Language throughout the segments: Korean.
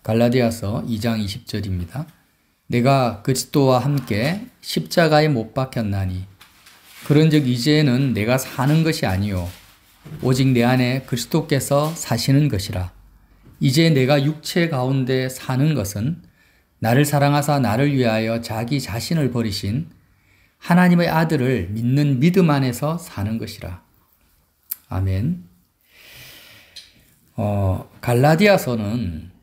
갈라디아서 2장 20절입니다. 내가 그리스도와 함께 십자가에 못 박혔나니 그런즉 이제는 내가 사는 것이 아니요 오직 내 안에 그리스도께서 사시는 것이라. 이제 내가 육체 가운데 사는 것은 나를 사랑하사 나를 위하여 자기 자신을 버리신 하나님의 아들을 믿는 믿음 안에서 사는 것이라. 아멘. 갈라디아서는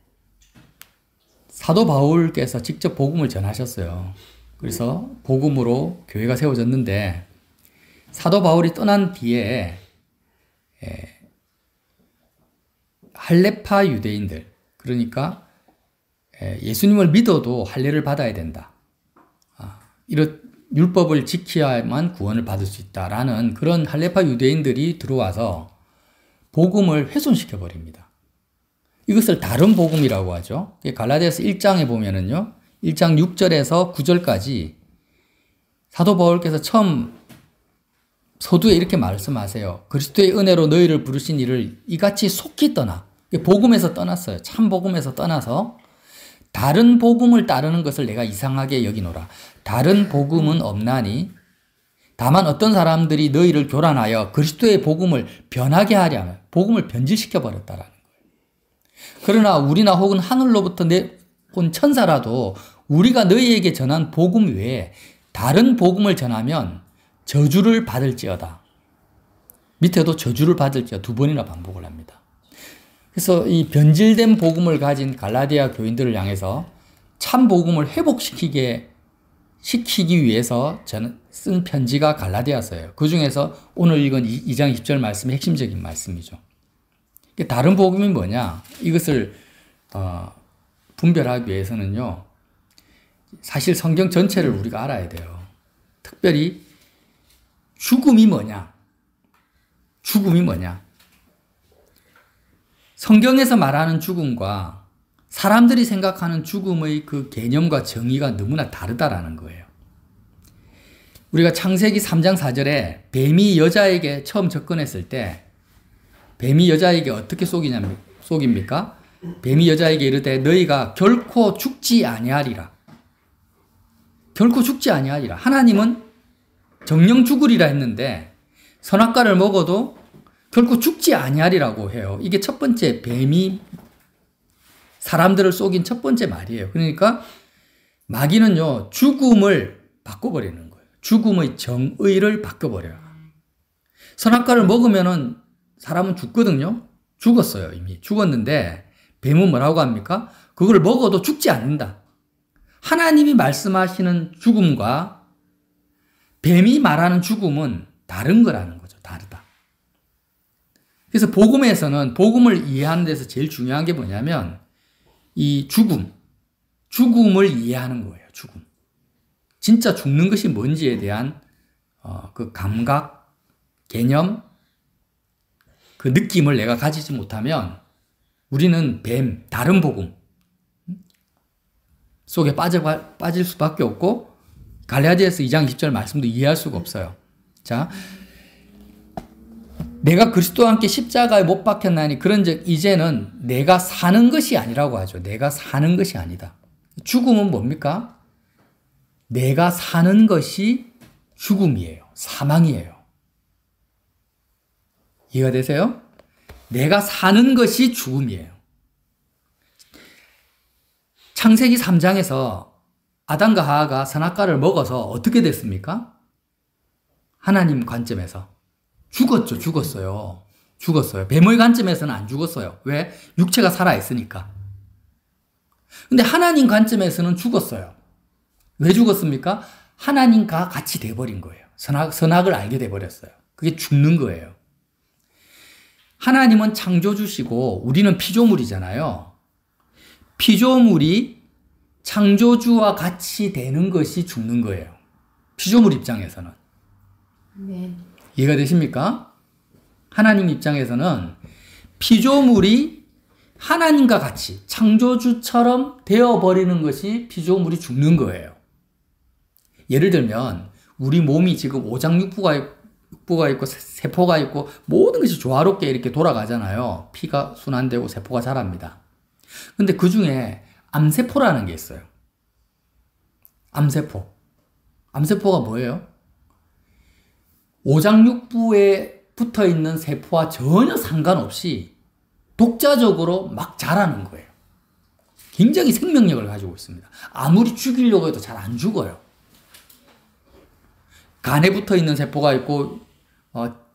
사도 바울께서 직접 복음을 전하셨어요. 그래서 복음으로 교회가 세워졌는데 사도 바울이 떠난 뒤에 할례파 유대인들, 그러니까 예수님을 믿어도 할례를 받아야 된다. 이런 율법을 지켜야만 구원을 받을 수 있다라는 그런 할례파 유대인들이 들어와서 복음을 훼손시켜 버립니다. 이것을 다른 복음이라고 하죠. 갈라디아서 1장에 보면은요, 1장 6절에서 9절까지 사도 바울께서 처음 서두에 이렇게 말씀하세요. 그리스도의 은혜로 너희를 부르신 이를 이같이 속히 떠나. 복음에서 떠났어요. 참 복음에서 떠나서 다른 복음을 따르는 것을 내가 이상하게 여기노라. 다른 복음은 없나니 다만 어떤 사람들이 너희를 교란하여 그리스도의 복음을 변하게 하려면 복음을 변질시켜 버렸다라는 거예요. 그러나 우리나 혹은 하늘로부터 온 천사라도 우리가 너희에게 전한 복음 외에 다른 복음을 전하면 저주를 받을지어다. 밑에도 저주를 받을지어다 두 번이나 반복을 합니다. 그래서 이 변질된 복음을 가진 갈라디아 교인들을 향해서 참 복음을 회복시키기 위해서 저는 쓴 편지가 갈라디아서예요. 그 중에서 오늘 읽은 2장 20절 말씀이 핵심적인 말씀이죠. 다른 복음이 뭐냐? 이것을 분별하기 위해서는요, 사실 성경 전체를 우리가 알아야 돼요. 특별히 죽음이 뭐냐? 죽음이 뭐냐? 성경에서 말하는 죽음과 사람들이 생각하는 죽음의 그 개념과 정의가 너무나 다르다라는 거예요. 우리가 창세기 3장 4절에 뱀이 여자에게 처음 접근했을 때 뱀이 여자에게 어떻게 속입니까? 뱀이 여자에게 이르되 너희가 결코 죽지 아니하리라. 결코 죽지 아니하리라. 하나님은 정령 죽으리라 했는데 선악과를 먹어도 결코 죽지 아니하리라고 해요. 이게 첫 번째 뱀이 사람들을 속인 첫 번째 말이에요. 그러니까 마귀는요, 죽음을 바꿔버리는 거예요. 죽음의 정의를 바꿔버려요. 선악과를 먹으면은 사람은 죽거든요. 죽었어요. 이미 죽었는데 뱀은 뭐라고 합니까? 그걸 먹어도 죽지 않는다. 하나님이 말씀하시는 죽음과 뱀이 말하는 죽음은 다른 거라는 거죠. 다르다. 그래서 복음에서는 복음을 이해하는 데서 제일 중요한 게 뭐냐면 이 죽음을 이해하는 거예요. 죽음. 진짜 죽는 것이 뭔지에 대한 그 감각, 개념, 그 느낌을 내가 가지지 못하면 우리는 다른 복음 속에 빠질 수밖에 없고 갈라디아서 2장 20절 말씀도 이해할 수가 없어요. 자, 내가 그리스도와 함께 십자가에 못 박혔나니 그런즉 이제는 내가 사는 것이 아니라고 하죠. 내가 사는 것이 아니다. 죽음은 뭡니까? 내가 사는 것이 죽음이에요. 사망이에요. 이해가 되세요? 내가 사는 것이 죽음이에요. 창세기 3장에서 아담과 하와가 선악과를 먹어서 어떻게 됐습니까? 하나님 관점에서 죽었어요. 뱀의 관점에서는 안 죽었어요. 왜? 육체가 살아있으니까. 근데 하나님 관점에서는 죽었어요. 왜 죽었습니까? 하나님과 같이 돼버린 거예요. 선악을 알게 돼버렸어요. 그게 죽는 거예요. 하나님은 창조주시고 우리는 피조물이잖아요. 피조물이 창조주와 같이 되는 것이 죽는 거예요. 피조물 입장에서는. 네. 이해가 되십니까? 하나님 입장에서는 피조물이 하나님과 같이 창조주처럼 되어버리는 것이 피조물이 죽는 거예요. 예를 들면 우리 몸이 지금 오장육부가 있고 세포가 있고 모든 것이 조화롭게 이렇게 돌아가잖아요. 피가 순환되고 세포가 자랍니다. 근데 그 중에 암세포라는 게 있어요. 암세포. 암세포가 뭐예요? 오장육부에 붙어 있는 세포와 전혀 상관없이 독자적으로 막 자라는 거예요. 굉장히 생명력을 가지고 있습니다. 아무리 죽이려고 해도 잘 안 죽어요. 간에 붙어 있는 세포가 있고,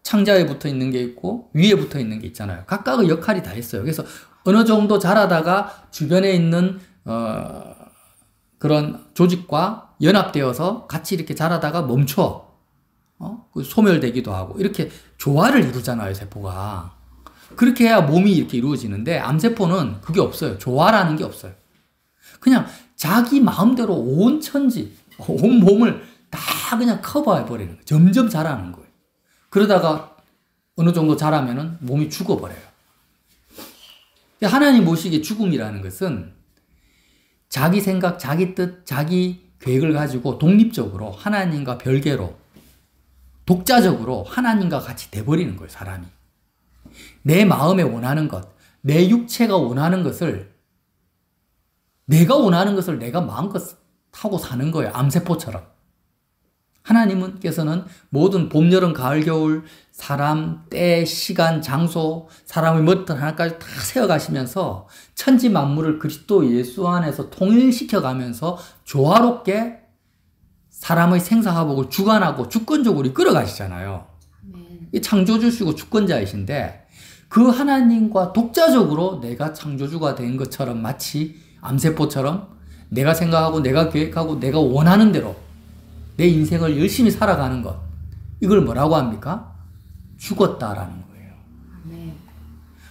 창자에 붙어 있는 게 있고, 위에 붙어 있는 게 있잖아요. 각각의 역할이 다 있어요. 그래서 어느 정도 자라다가 주변에 있는, 그런 조직과 연합되어서 같이 이렇게 자라다가 멈춰. 소멸되기도 하고, 이렇게 조화를 이루잖아요, 세포가. 그렇게 해야 몸이 이렇게 이루어지는데, 암세포는 그게 없어요. 조화라는 게 없어요. 그냥 자기 마음대로 온 천지, 온 몸을 다 그냥 커버해버리는 거예요. 점점 자라는 거예요. 그러다가 어느 정도 자라면은 몸이 죽어버려요. 하나님 보시기에 죽음이라는 것은 자기 생각, 자기 뜻, 자기 계획을 가지고 독립적으로 하나님과 별개로 독자적으로 하나님과 같이 돼버리는 거예요, 사람이. 내 마음에 원하는 것, 내 육체가 원하는 것을, 내가 원하는 것을 내가 마음껏 하고 사는 거예요, 암세포처럼. 하나님께서는 모든 봄, 여름, 가을, 겨울, 사람, 때, 시간, 장소, 사람의 멋들 하나까지 다 세워가시면서 천지 만물을 그리스도 예수 안에서 통일시켜가면서 조화롭게 사람의 생사화복을 주관하고 주권적으로 이끌어가시잖아요. 이 창조주시고 주권자이신데 그 하나님과 독자적으로 내가 창조주가 된 것처럼 마치 암세포처럼 내가 생각하고 내가 계획하고 내가 원하는 대로 내 인생을 열심히 살아가는 것. 이걸 뭐라고 합니까? 죽었다라는 거예요.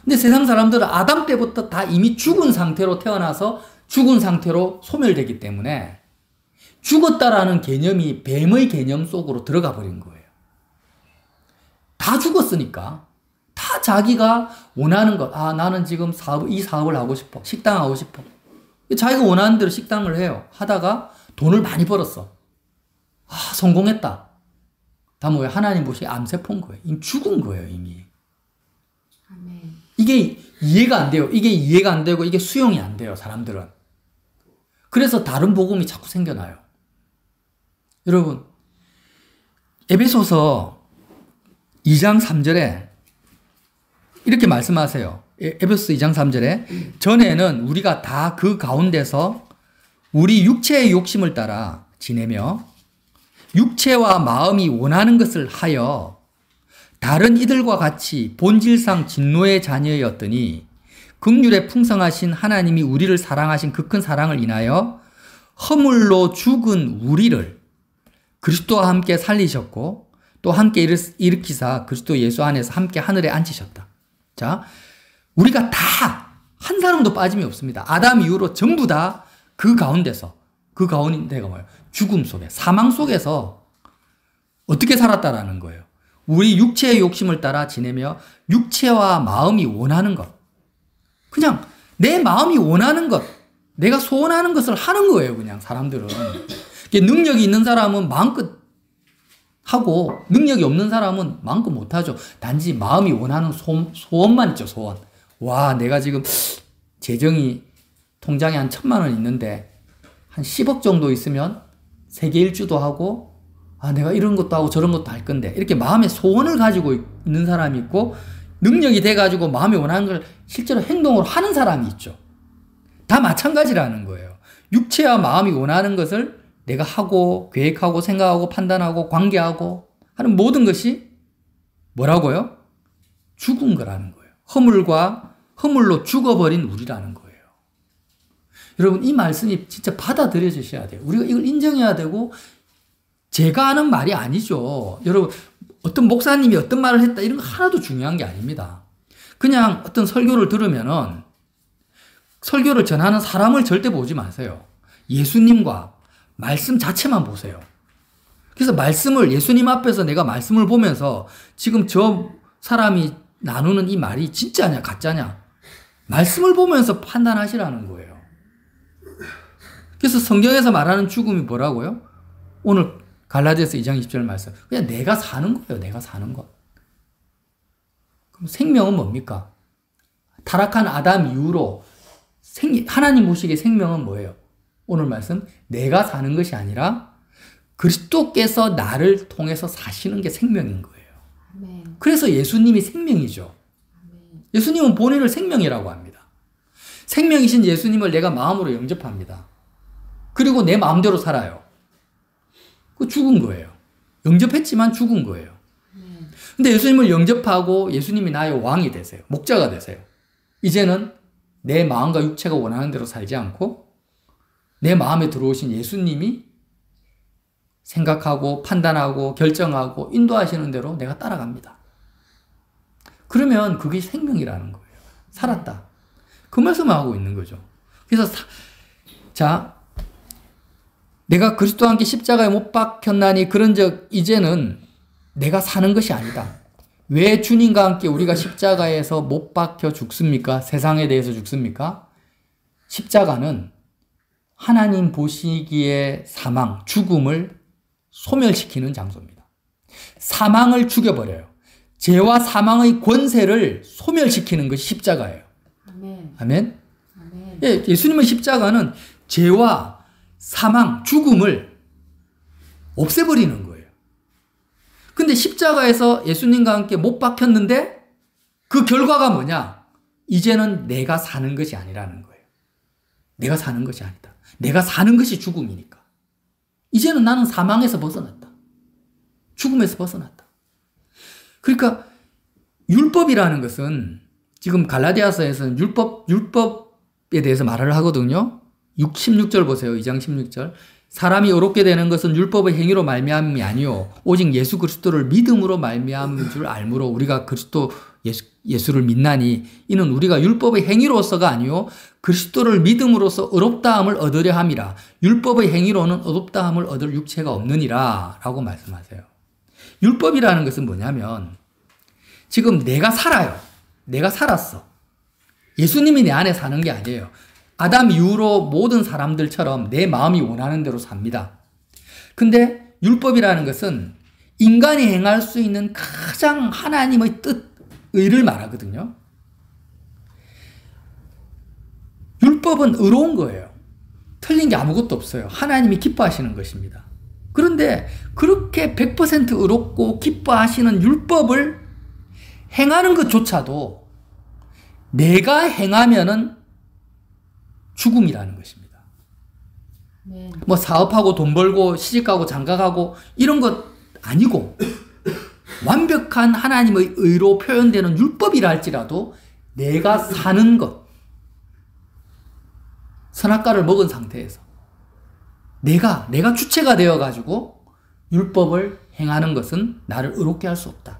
근데 세상 사람들은 아담 때부터 다 이미 죽은 상태로 태어나서 죽은 상태로 소멸되기 때문에 죽었다라는 개념이 뱀의 개념 속으로 들어가 버린 거예요. 다 죽었으니까. 다 자기가 원하는 것. 나는 지금 이 사업을 하고 싶어. 식당 하고 싶어. 자기가 원하는 대로 식당을 해요. 하다가 돈을 많이 벌었어. 성공했다. 다 뭐예요? 하나님 보시기에 암세포인 거예요. 이미 죽은 거예요, 이미. 아멘. 이게 이해가 안 돼요. 이게 이해가 안 되고 이게 수용이 안 돼요, 사람들은. 그래서 다른 복음이 자꾸 생겨나요. 여러분, 에베소서 2장 3절에 이렇게 말씀하세요. 에베소서 2장 3절에 전에는 우리가 다 그 가운데서 우리 육체의 욕심을 따라 지내며 육체와 마음이 원하는 것을 하여 다른 이들과 같이 본질상 진노의 자녀였더니 긍휼에 풍성하신 하나님이 우리를 사랑하신 그 큰 사랑을 인하여 허물로 죽은 우리를 그리스도와 함께 살리셨고 또 함께 일으키사 그리스도 예수 안에서 함께 하늘에 앉히셨다. 자, 우리가 다 한 사람도 빠짐이 없습니다. 아담 이후로 전부 다 그 가운데서, 그 가운데가 뭐예요? 죽음 속에, 사망 속에서 어떻게 살았다라는 거예요. 우리 육체의 욕심을 따라 지내며 육체와 마음이 원하는 것. 그냥 내 마음이 원하는 것, 내가 소원하는 것을 하는 거예요, 그냥 사람들은. 능력이 있는 사람은 마음껏 하고 능력이 없는 사람은 마음껏 못하죠. 단지 마음이 원하는 소원만 있죠, 소원. 와, 내가 지금 재정이 통장에 한 1,000만 원 있는데 한 10억 정도 있으면 세계 일주도 하고 내가 이런 것도 하고 저런 것도 할 건데 이렇게 마음의 소원을 가지고 있는 사람이 있고 능력이 돼가지고 마음이 원하는 걸 실제로 행동으로 하는 사람이 있죠. 다 마찬가지라는 거예요. 육체와 마음이 원하는 것을 내가 하고 계획하고 생각하고 판단하고 관계하고 하는 모든 것이 뭐라고요? 죽은 거라는 거예요. 허물로 죽어버린 우리라는 거예요. 여러분, 이 말씀이 진짜 받아들여지셔야 돼요. 우리가 이걸 인정해야 되고 제가 하는 말이 아니죠. 여러분, 어떤 목사님이 어떤 말을 했다 이런 거 하나도 중요한 게 아닙니다. 그냥 어떤 설교를 들으면은 설교를 전하는 사람을 절대 보지 마세요. 예수님과 말씀 자체만 보세요. 그래서 말씀을 예수님 앞에서 내가 말씀을 보면서 지금 저 사람이 나누는 이 말이 진짜냐 가짜냐 말씀을 보면서 판단하시라는 거예요. 그래서 성경에서 말하는 죽음이 뭐라고요? 오늘 갈라디아서 2장 20절 말씀. 그냥 내가 사는 거예요. 내가 사는 것. 그럼 생명은 뭡니까? 타락한 아담 이후로 하나님 보시기에 생명은 뭐예요? 오늘 말씀, 내가 사는 것이 아니라 그리스도께서 나를 통해서 사시는 게 생명인 거예요. 아멘. 그래서 예수님이 생명이죠. 아멘. 예수님은 본인을 생명이라고 합니다. 생명이신 예수님을 내가 마음으로 영접합니다. 그리고 내 마음대로 살아요. 그 죽은 거예요. 영접했지만 죽은 거예요. 아멘. 근데 예수님을 영접하고 예수님이 나의 왕이 되세요. 목자가 되세요. 이제는 내 마음과 육체가 원하는 대로 살지 않고 내 마음에 들어오신 예수님이 생각하고 판단하고 결정하고 인도하시는 대로 내가 따라갑니다. 그러면 그게 생명이라는 거예요. 살았다. 그 말씀을 하고 있는 거죠. 그래서 자, 내가 그리스도와 함께 십자가에 못 박혔나니 그런즉 이제는 내가 사는 것이 아니다. 왜 주님과 함께 우리가 십자가에서 못 박혀 죽습니까? 세상에 대해서 죽습니까? 십자가는 하나님 보시기에 사망, 죽음을 소멸시키는 장소입니다. 사망을 죽여버려요. 죄와 사망의 권세를 소멸시키는 것이 십자가예요. 아멘. 아멘? 아멘. 예, 예수님의 십자가는 죄와 사망, 죽음을 없애버리는 거예요. 근데 십자가에서 예수님과 함께 못 박혔는데 그 결과가 뭐냐? 이제는 내가 사는 것이 아니라는 거예요. 내가 사는 것이 아니다. 내가 사는 것이 죽음이니까. 이제는 나는 사망에서 벗어났다. 죽음에서 벗어났다. 그러니까 율법이라는 것은 지금 갈라디아서에서는 율법에 대해서 말을 하거든요. 16절 보세요. 2장 16절. 사람이 의롭게 되는 것은 율법의 행위로 말미암음이 아니요 오직 예수 그리스도를 믿음으로 말미암은 줄 알므로 우리가 그리스도 예수를 믿나니 이는 우리가 율법의 행위로서가 아니요 그리스도를 믿음으로써 의롭다함을 얻으려 함이라. 율법의 행위로는 의롭다함을 얻을 육체가 없느니라 라고 말씀하세요. 율법이라는 것은 뭐냐면 지금 내가 살아요. 내가 살았어. 예수님이 내 안에 사는 게 아니에요. 아담 이후로 모든 사람들처럼 내 마음이 원하는 대로 삽니다. 근데 율법이라는 것은 인간이 행할 수 있는 가장 하나님의 뜻, 의를 말하거든요. 율법은 의로운 거예요. 틀린 게 아무것도 없어요. 하나님이 기뻐하시는 것입니다. 그런데 그렇게 100% 의롭고 기뻐하시는 율법을 행하는 것조차도 내가 행하면은 죽음이라는 것입니다. 네. 뭐 사업하고 돈 벌고 시집가고 장가가고 이런 것 아니고 완벽한 하나님의 의로 표현되는 율법이라 할지라도 내가 사는 것, 선악과를 먹은 상태에서 내가 주체가 되어가지고 율법을 행하는 것은 나를 의롭게 할 수 없다.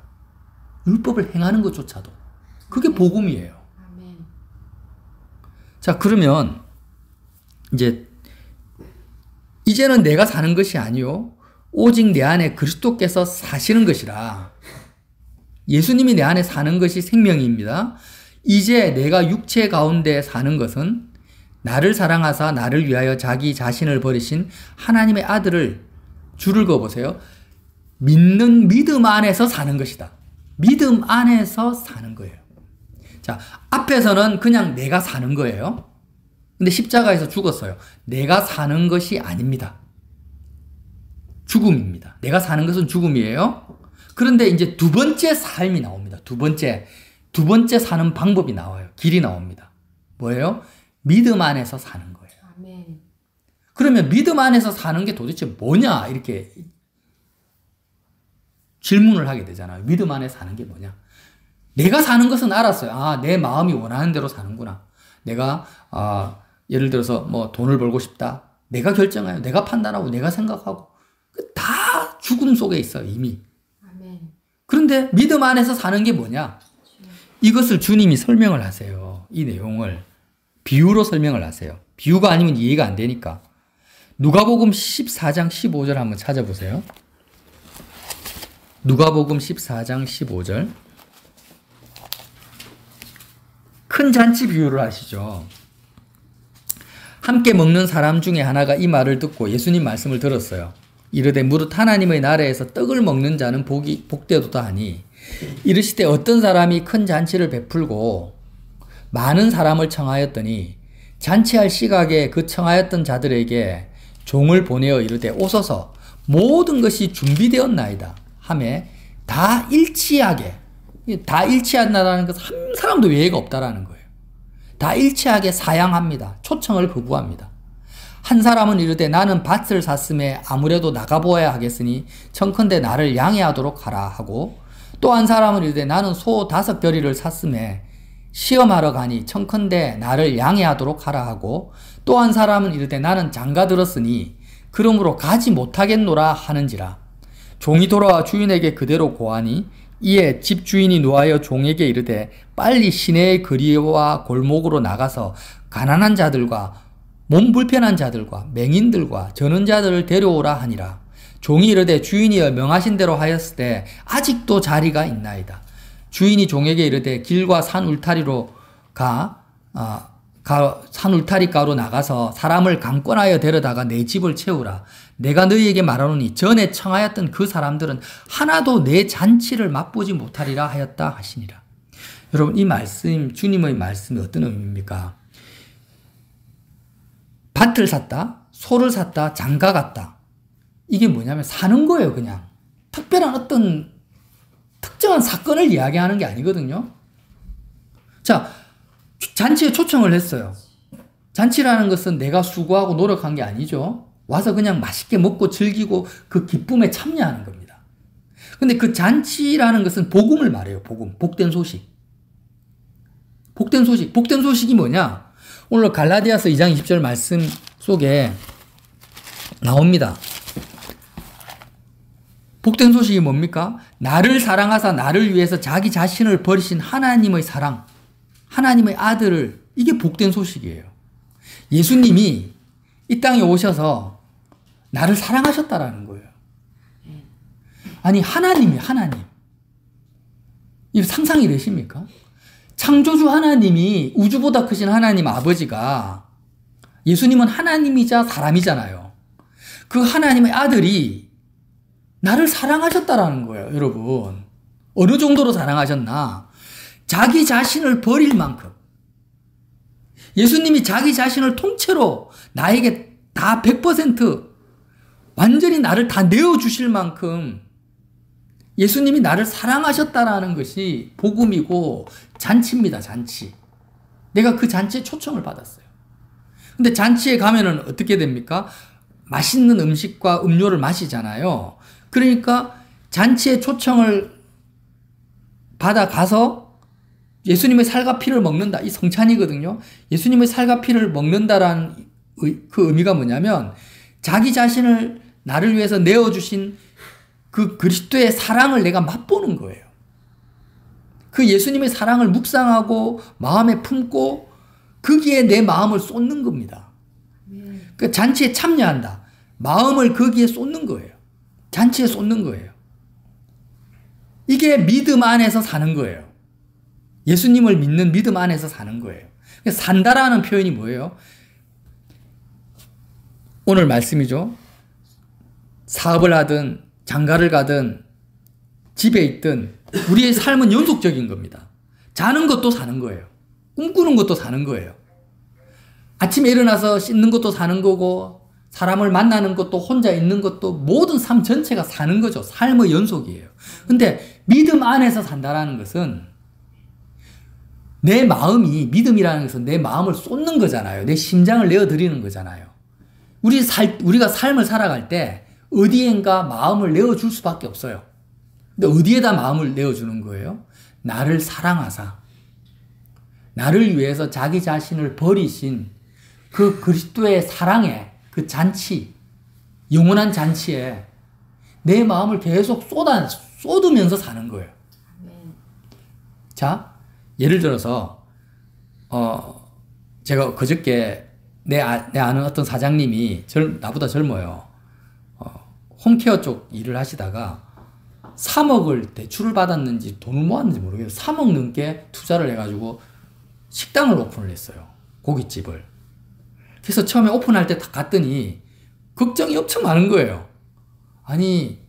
율법을 행하는 것조차도 그게 복음이에요. 아멘. 자, 그러면 이제는 내가 사는 것이 아니요 오직 내 안에 그리스도께서 사시는 것이라. 예수님이 내 안에 사는 것이 생명입니다. 이제 내가 육체 가운데 사는 것은 나를 사랑하사 나를 위하여 자기 자신을 버리신 하나님의 아들을 줄을 그어보세요. 믿는 믿음 안에서 사는 것이다. 믿음 안에서 사는 거예요. 자, 앞에서는 그냥 내가 사는 거예요. 근데 십자가에서 죽었어요. 내가 사는 것이 아닙니다. 죽음입니다. 내가 사는 것은 죽음이에요. 그런데 이제 두 번째 삶이 나옵니다. 두 번째 사는 방법이 나와요. 길이 나옵니다. 뭐예요? 믿음 안에서 사는 거예요. 아멘. 그러면 믿음 안에서 사는 게 도대체 뭐냐? 이렇게 질문을 하게 되잖아요. 믿음 안에 사는 게 뭐냐? 내가 사는 것은 알았어요. 아, 내 마음이 원하는 대로 사는구나. 내가 예를 들어서 뭐 돈을 벌고 싶다. 내가 결정해요. 내가 판단하고 내가 생각하고 다 죽음 속에 있어요. 이미. 아멘. 그런데 믿음 안에서 사는 게 뭐냐? 이것을 주님이 설명을 하세요. 이 내용을 비유로 설명을 하세요. 비유가 아니면 이해가 안 되니까. 누가복음 14장 15절 한번 찾아보세요. 누가복음 14장 15절. 큰 잔치 비유를 하시죠. 함께 먹는 사람 중에 하나가 이 말을 듣고 예수님 말씀을 들었어요. 이르되 무릇 하나님의 나라에서 떡을 먹는 자는 복되도다 하니 이르시되 어떤 사람이 큰 잔치를 베풀고 많은 사람을 청하였더니 잔치할 시각에 그 청하였던 자들에게 종을 보내어 이르되 오소서 모든 것이 준비되었나이다 하매 다 일치하게, 다 일치한다는 것은 한 사람도 예외가 없다라는 거예요. 다 일치하게 사양합니다. 초청을 거부합니다. 한 사람은 이르되 나는 밭을 샀음에 아무래도 나가보아야 하겠으니 청컨대 나를 양해하도록 하라 하고, 또 한 사람은 이르되 나는 소 5 샀음에 시험하러 가니 청컨대 나를 양해하도록 하라 하고, 또 한 사람은 이르되 나는 장가 들었으니 그러므로 가지 못하겠노라 하는지라. 종이 돌아와 주인에게 그대로 고하니 이에 집주인이 노하여 종에게 이르되 빨리 시내의 거리와 골목으로 나가서 가난한 자들과 몸 불편한 자들과 맹인들과 저는 자들을 데려오라 하니라. 종이 이르되 주인이여 명하신 대로 하였을 때 아직도 자리가 있나이다. 주인이 종에게 이르되 길과 산 울타리로 산 울타리가로 나가서 사람을 강권하여 데려다가 내 집을 채우라. 내가 너희에게 말하노니 전에 청하였던 그 사람들은 하나도 내 잔치를 맛보지 못하리라 하였다 하시니라. 여러분, 이 말씀, 주님의 말씀이 어떤 의미입니까? 밭을 샀다, 소를 샀다, 장가 갔다. 이게 뭐냐면 사는 거예요, 그냥. 특별한 어떤 특정한 사건을 이야기하는 게 아니거든요. 자, 잔치에 초청을 했어요. 잔치라는 것은 내가 수고하고 노력한 게 아니죠. 와서 그냥 맛있게 먹고 즐기고 그 기쁨에 참여하는 겁니다. 근데 그 잔치라는 것은 복음을 말해요. 복음. 복된 소식. 복된 소식. 복된 소식이 뭐냐? 오늘 갈라디아서 2장 20절 말씀 속에 나옵니다. 복된 소식이 뭡니까? 나를 사랑하사 나를 위해서 자기 자신을 버리신 하나님의 사랑, 하나님의 아들을, 이게 복된 소식이에요. 예수님이 이 땅에 오셔서 나를 사랑하셨다라는 거예요. 아니, 하나님. 이 상상이 되십니까? 창조주 하나님이, 우주보다 크신 하나님 아버지가, 예수님은 하나님이자 사람이잖아요. 그 하나님의 아들이 나를 사랑하셨다라는 거예요, 여러분. 어느 정도로 사랑하셨나? 자기 자신을 버릴 만큼. 예수님이 자기 자신을 통째로 나에게 다 100% 완전히 나를 다 내어주실 만큼 예수님이 나를 사랑하셨다라는 것이 복음이고 잔치입니다, 잔치. 내가 그 잔치에 초청을 받았어요. 근데 잔치에 가면은 어떻게 됩니까? 맛있는 음식과 음료를 마시잖아요. 그러니까 잔치에 초청을 받아 가서 예수님의 살과 피를 먹는다. 이 성찬이거든요. 예수님의 살과 피를 먹는다라는 그 의미가 뭐냐면 자기 자신을 나를 위해서 내어주신 그 그리스도의 사랑을 내가 맛보는 거예요. 그 예수님의 사랑을 묵상하고 마음에 품고 거기에 내 마음을 쏟는 겁니다. 그 잔치에 참여한다. 마음을 거기에 쏟는 거예요. 잔치에 쏟는 거예요. 이게 믿음 안에서 사는 거예요. 예수님을 믿는 믿음 안에서 사는 거예요. 산다라는 표현이 뭐예요? 오늘 말씀이죠. 사업을 하든 장가를 가든 집에 있든 우리의 삶은 연속적인 겁니다. 자는 것도 사는 거예요. 꿈꾸는 것도 사는 거예요. 아침에 일어나서 씻는 것도 사는 거고 사람을 만나는 것도 혼자 있는 것도 모든 삶 전체가 사는 거죠. 삶의 연속이에요. 근데 믿음 안에서 산다라는 것은 내 마음이, 믿음이라는 것은 내 마음을 쏟는 거잖아요. 내 심장을 내어드리는 거잖아요. 우리가 삶을 살아갈 때 어디엔가 마음을 내어줄 수밖에 없어요. 근데 어디에다 마음을 내어주는 거예요? 나를 사랑하사 나를 위해서 자기 자신을 버리신 그 그리스도의 사랑의 그 잔치, 영원한 잔치에 내 마음을 계속 쏟으면서 사는 거예요. 자, 예를 들어서 제가 그저께 내 아는 어떤 사장님이 나보다 젊어요. 홈케어 쪽 일을 하시다가 3억을 대출을 받았는지 돈을 모았는지 모르겠어요. 3억 넘게 투자를 해가지고 식당을 오픈을 했어요. 고깃집을. 그래서 처음에 오픈할 때 딱 갔더니 걱정이 엄청 많은 거예요. 아니,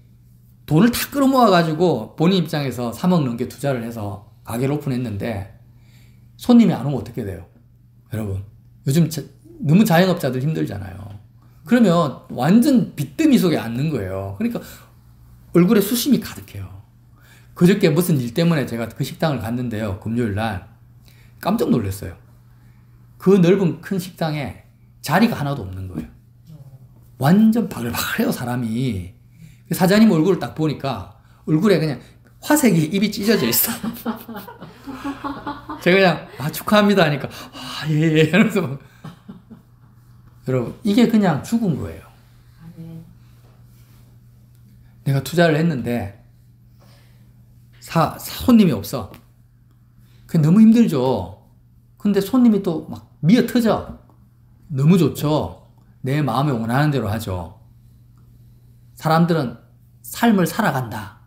돈을 다 끌어모아가지고 본인 입장에서 3억 넘게 투자를 해서 가게를 오픈했는데 손님이 안 오면 어떻게 돼요? 여러분, 요즘 너무 자영업자들 힘들잖아요. 그러면 완전 빚더미 속에 앉는 거예요. 그러니까 얼굴에 수심이 가득해요. 그저께 무슨 일 때문에 제가 그 식당을 갔는데요. 금요일 날 깜짝 놀랐어요. 그 넓은 큰 식당에 자리가 하나도 없는 거예요. 완전 바글바글해요, 사람이. 사장님 얼굴을 딱 보니까 얼굴에 그냥 화색이 입이 찢어져 있어. 제가 그냥 축하합니다 하니까 예 이러면서 막. 여러분 이게 그냥 죽은 거예요. 아멘. 내가 투자를 했는데 손님이 없어. 그게 너무 힘들죠. 근데 손님이 또 막 미어 터져. 너무 좋죠. 내 마음에 원하는 대로 하죠. 사람들은 삶을 살아간다.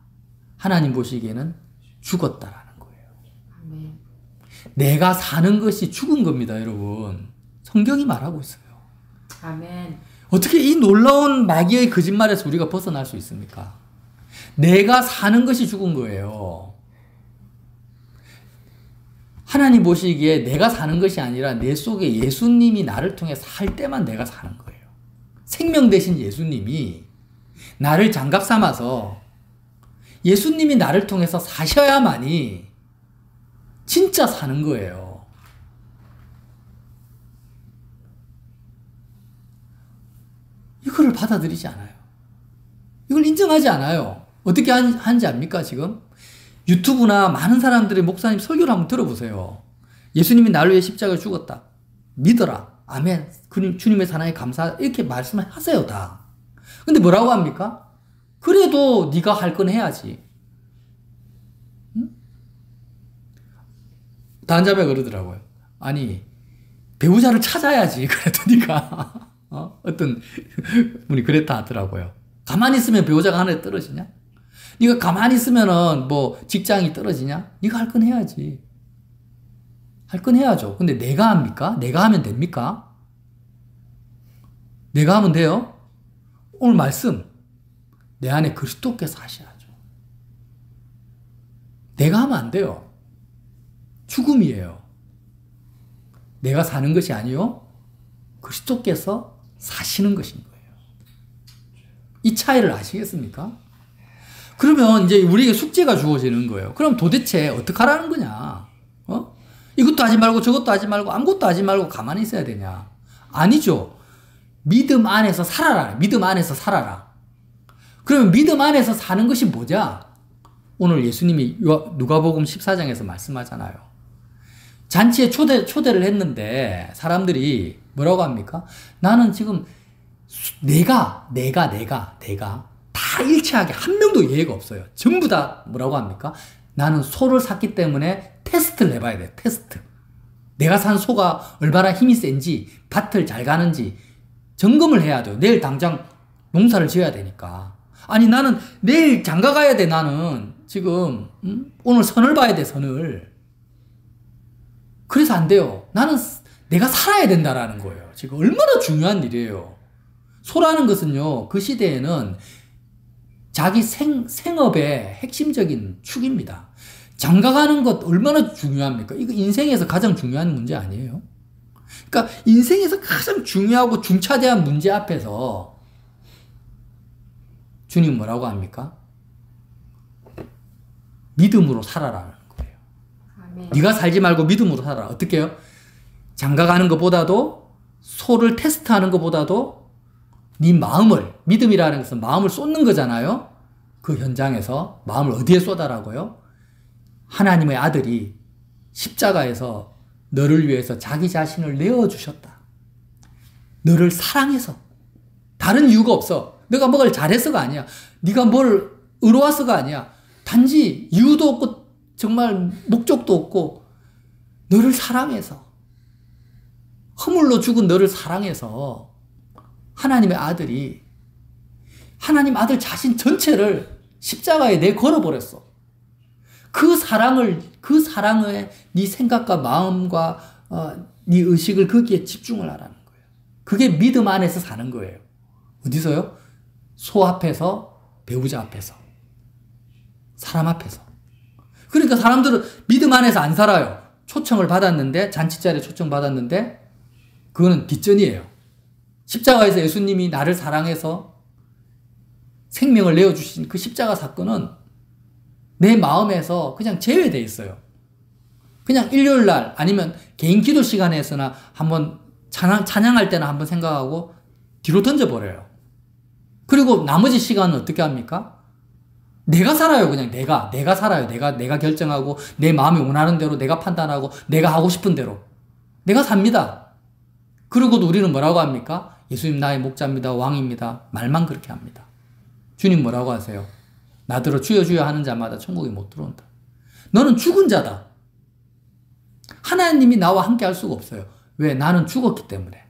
하나님 보시기에는 죽었다라는 거예요. 아멘. 내가 사는 것이 죽은 겁니다, 여러분. 성경이 말하고 있어요. 아멘. 어떻게 이 놀라운 마귀의 거짓말에서 우리가 벗어날 수 있습니까? 내가 사는 것이 죽은 거예요. 하나님 보시기에 내가 사는 것이 아니라 내 속에 예수님이 나를 통해 살 때만 내가 사는 거예요. 생명 대신 예수님이 나를 장갑 삼아서 예수님이 나를 통해서 사셔야만이 진짜 사는 거예요. 이거를 받아들이지 않아요. 이걸 인정하지 않아요. 어떻게 하는지 압니까, 지금? 유튜브나 많은 사람들의 목사님 설교를 한번 들어보세요. 예수님이 나를 위해 십자가에 죽었다. 믿어라. 아멘. 주님의 사랑에 감사. 이렇게 말씀을 하세요, 다. 근데 뭐라고 합니까? 그래도 네가 할 건 해야지. 응? 다른 자매가 그러더라고요. 아니, 배우자를 찾아야지. 그래도 네가 어떤 분이 그랬다 하더라고요. 가만히 있으면 배우자가 하늘에 떨어지냐? 네가 가만히 있으면은 뭐 직장이 떨어지냐? 네가 할 건 해야지. 할 건 해야죠. 근데 내가 합니까? 내가 하면 됩니까? 내가 하면 돼요? 오늘 말씀. 내 안에 그리스도께서 하셔야죠. 내가 하면 안 돼요. 죽음이에요. 내가 사는 것이 아니요. 그리스도께서 사시는 것인 거예요. 이 차이를 아시겠습니까? 그러면 이제 우리에게 숙제가 주어지는 거예요. 그럼 도대체 어떻게 하라는 거냐? 이것도 하지 말고 저것도 하지 말고 아무것도 하지 말고 가만히 있어야 되냐? 아니죠. 믿음 안에서 살아라. 믿음 안에서 살아라. 그러면 믿음 안에서 사는 것이 뭐냐? 오늘 예수님이 누가복음 14장에서 말씀하잖아요. 잔치에 초대를 했는데 사람들이 뭐라고 합니까? 나는 지금 내가 다 일치하게 한 명도 예외가 없어요. 전부 다 뭐라고 합니까? 나는 소를 샀기 때문에 테스트를 해봐야 돼. 테스트. 내가 산 소가 얼마나 힘이 센지 밭을 잘 가는지 점검을 해야 돼요. 내일 당장 농사를 지어야 되니까. 아니 나는 내일 장가 가야 돼. 나는 지금 오늘 선을 봐야 돼. 선을. 그래서 안 돼요. 나는 내가 살아야 된다라는 거예요. 지금 얼마나 중요한 일이에요. 소라는 것은요. 그 시대에는 자기 생업의 핵심적인 축입니다. 장가가는 것 얼마나 중요합니까? 이거 인생에서 가장 중요한 문제 아니에요? 그러니까 인생에서 가장 중요하고 중차대한 문제 앞에서 주님 뭐라고 합니까? 믿음으로 살아라는 거예요. 아멘. 네가 살지 말고 믿음으로 살아라. 어떻게 해요? 장가가는 것보다도 소를 테스트하는 것보다도 네 마음을, 믿음이라는 것은 마음을 쏟는 거잖아요. 그 현장에서 마음을 어디에 쏟아라고요? 하나님의 아들이 십자가에서 너를 위해서 자기 자신을 내어주셨다. 너를 사랑해서. 다른 이유가 없어. 내가 뭘 잘해서가 아니야. 네가 뭘 의로워서가 아니야. 단지 이유도 없고 정말 목적도 없고 너를 사랑해서. 허물로 죽은 너를 사랑해서 하나님의 아들이 하나님 아들 자신 전체를 십자가에 내걸어버렸어. 그 사랑에 네 생각과 마음과 네 의식을 거기에 집중을 하라는 거예요. 그게 믿음 안에서 사는 거예요. 어디서요? 소 앞에서, 배우자 앞에서, 사람 앞에서. 그러니까 사람들은 믿음 안에서 안 살아요. 초청을 받았는데, 잔치 자리에 초청 받았는데 그거는 뒷전이에요. 십자가에서 예수님이 나를 사랑해서 생명을 내어주신 그 십자가 사건은 내 마음에서 그냥 제외되어 있어요. 그냥 일요일 날 아니면 개인 기도 시간에서나 한번 찬양할 때나 한번 생각하고 뒤로 던져버려요. 그리고 나머지 시간은 어떻게 합니까? 내가 살아요. 그냥 내가 살아요. 내가 결정하고 내 마음이 원하는 대로 내가 판단하고 내가 하고 싶은 대로 내가 삽니다. 그리고도 우리는 뭐라고 합니까? 예수님 나의 목자입니다. 왕입니다. 말만 그렇게 합니다. 주님 뭐라고 하세요? 나더러 주여 주여 하는 자마다 천국에 못 들어온다. 너는 죽은 자다. 하나님이 나와 함께 할 수가 없어요. 왜? 나는 죽었기 때문에.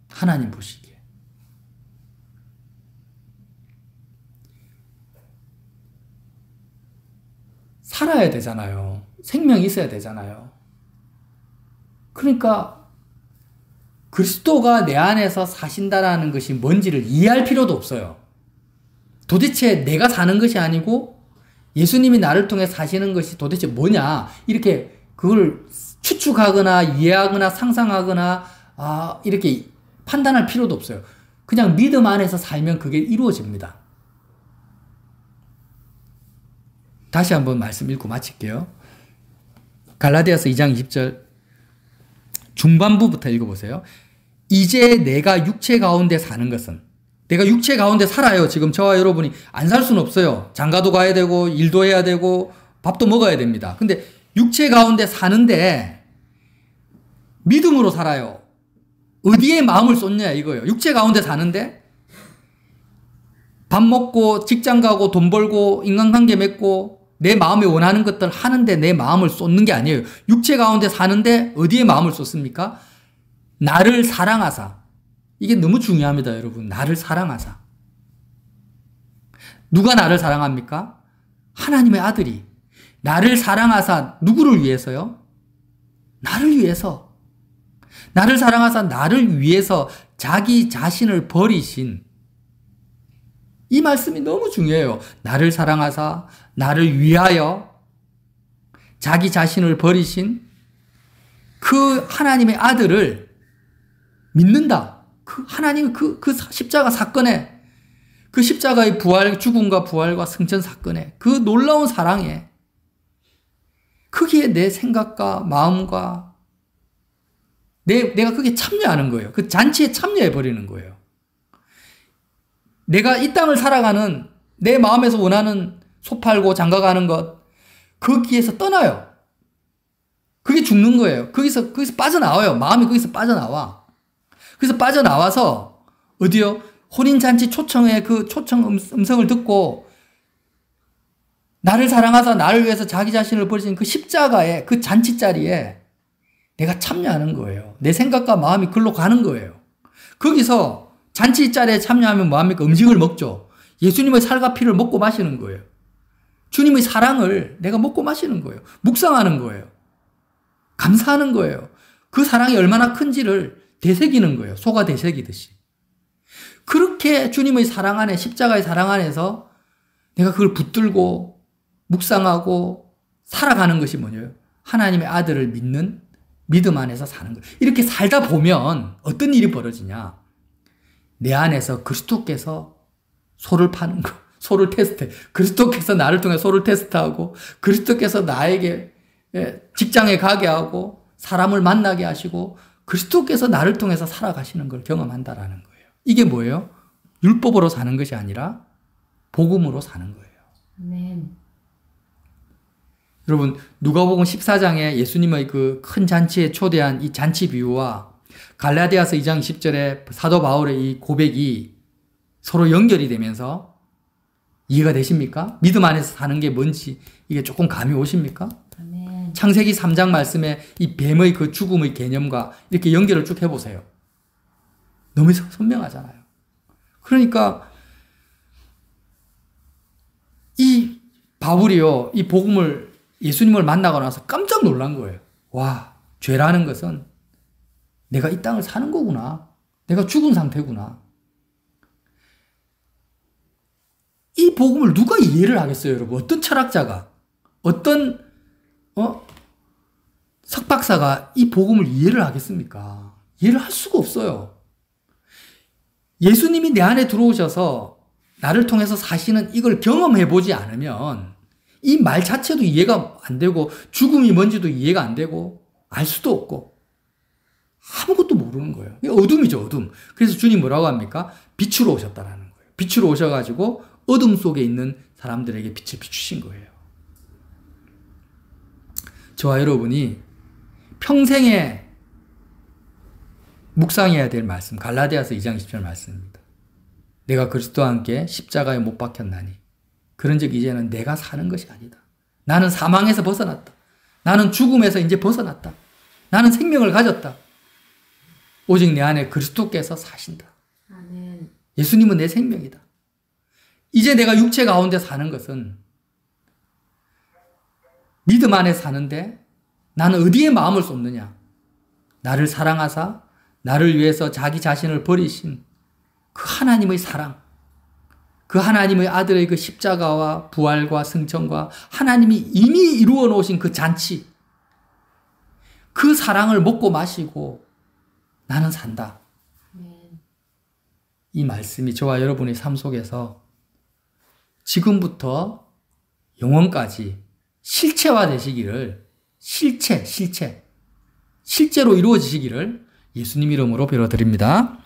하나님 보시기에. 살아야 되잖아요. 생명이 있어야 되잖아요. 그러니까 그리스도가 내 안에서 사신다라는 것이 뭔지를 이해할 필요도 없어요. 도대체 내가 사는 것이 아니고 예수님이 나를 통해 사시는 것이 도대체 뭐냐, 이렇게 그걸 추측하거나 이해하거나 상상하거나 이렇게 판단할 필요도 없어요. 그냥 믿음 안에서 살면 그게 이루어집니다. 다시 한번 말씀 읽고 마칠게요. 갈라디아서 2장 20절 중반부부터 읽어보세요. 이제 내가 육체 가운데 사는 것은, 내가 육체 가운데 살아요. 지금 저와 여러분이 안 살 수는 없어요. 장가도 가야 되고 일도 해야 되고 밥도 먹어야 됩니다. 근데 육체 가운데 사는데 믿음으로 살아요. 어디에 마음을 쏟냐 이거예요. 육체 가운데 사는데 밥 먹고 직장 가고 돈 벌고 인간관계 맺고 내 마음이 원하는 것들 하는데 내 마음을 쏟는 게 아니에요. 육체 가운데 사는데 어디에 마음을 쏟습니까? 나를 사랑하사. 이게 너무 중요합니다, 여러분. 나를 사랑하사. 누가 나를 사랑합니까? 하나님의 아들이. 나를 사랑하사 누구를 위해서요? 나를 위해서. 나를 사랑하사 나를 위해서 자기 자신을 버리신, 이 말씀이 너무 중요해요. 나를 사랑하사 나를 위하여 자기 자신을 버리신 그 하나님의 아들을 믿는다. 그 하나님 그 십자가 사건에, 그 십자가의 부활, 죽음과 부활과 승천 사건에, 그 놀라운 사랑에, 거기에 내 생각과 마음과 내가 거기에 참여하는 거예요. 그 잔치에 참여해버리는 거예요. 내가 이 땅을 살아가는 내 마음에서 원하는 소 팔고 장가 가는 것, 거기에서 떠나요. 그게 죽는 거예요. 거기서 빠져나와요. 마음이 거기서 빠져나와. 그래서 빠져나와서 어디요? 혼인잔치 초청의 그 초청 음성을 듣고 나를 사랑하사 나를 위해서 자기 자신을 버리신 그 십자가의 그 잔치 자리에 내가 참여하는 거예요. 내 생각과 마음이 글로 가는 거예요. 거기서 잔치 자리에 참여하면 뭐합니까? 음식을 먹죠. 예수님의 살과 피를 먹고 마시는 거예요. 주님의 사랑을 내가 먹고 마시는 거예요. 묵상하는 거예요. 감사하는 거예요. 그 사랑이 얼마나 큰지를 되새기는 거예요. 소가 되새기듯이. 그렇게 주님의 사랑 안에, 십자가의 사랑 안에서 내가 그걸 붙들고 묵상하고 살아가는 것이 뭐냐요? 하나님의 아들을 믿는 믿음 안에서 사는 거예요. 이렇게 살다 보면 어떤 일이 벌어지냐? 내 안에서 그리스도께서 소를 파는 거, 소를 테스트해. 그리스도께서 나를 통해 소를 테스트하고, 그리스도께서 나에게 직장에 가게 하고, 사람을 만나게 하시고, 그리스도께서 나를 통해서 살아가시는 걸 경험한다라는 거예요. 이게 뭐예요? 율법으로 사는 것이 아니라 복음으로 사는 거예요. 아멘. 여러분, 누가복음 14장에 예수님의 그 큰 잔치에 초대한 이 잔치 비유와 갈라디아서 2장 10절에 사도 바울의 이 고백이 서로 연결이 되면서 이해가 되십니까? 믿음 안에서 사는 게 뭔지 이게 조금 감이 오십니까? 아멘. 창세기 3장 말씀에 이 뱀의 그 죽음의 개념과 이렇게 연결을 쭉 해보세요. 너무 선명하잖아요. 그러니까 이 바울이요, 이 복음을, 예수님을 만나고 나서 깜짝 놀란 거예요. 와, 죄라는 것은 내가 이 땅을 사는 거구나. 내가 죽은 상태구나. 이 복음을 누가 이해를 하겠어요, 여러분? 어떤 철학자가, 어떤 석박사가 이 복음을 이해를 하겠습니까? 이해를 할 수가 없어요. 예수님이 내 안에 들어오셔서 나를 통해서 사시는 이걸 경험해 보지 않으면 이 말 자체도 이해가 안 되고 죽음이 뭔지도 이해가 안 되고 알 수도 없고 아무것도 모르는 거예요. 이게 어둠이죠, 어둠. 그래서 주님 뭐라고 합니까? 빛으로 오셨다라는 거예요. 빛으로 오셔가지고 어둠 속에 있는 사람들에게 빛을 비추신 거예요. 저와 여러분이 평생에 묵상해야 될 말씀, 갈라디아서 2장 10절 말씀입니다. 내가 그리스도와 함께 십자가에 못 박혔나니 그런즉 이제는 내가 사는 것이 아니다. 나는 사망에서 벗어났다. 나는 죽음에서 이제 벗어났다. 나는 생명을 가졌다. 오직 내 안에 그리스도께서 사신다. 아멘. 예수님은 내 생명이다. 이제 내가 육체 가운데 사는 것은 믿음 안에 사는데 나는 어디에 마음을 쏟느냐? 나를 사랑하사 나를 위해서 자기 자신을 버리신 그 하나님의 사랑, 그 하나님의 아들의 그 십자가와 부활과 승천과 하나님이 이미 이루어 놓으신 그 잔치, 그 사랑을 먹고 마시고 나는 산다. 아멘. 이 말씀이 저와 여러분의 삶 속에서 지금부터 영원까지 실체화 되시기를, 실제로 이루어지시기를 예수님 이름으로 빌어드립니다.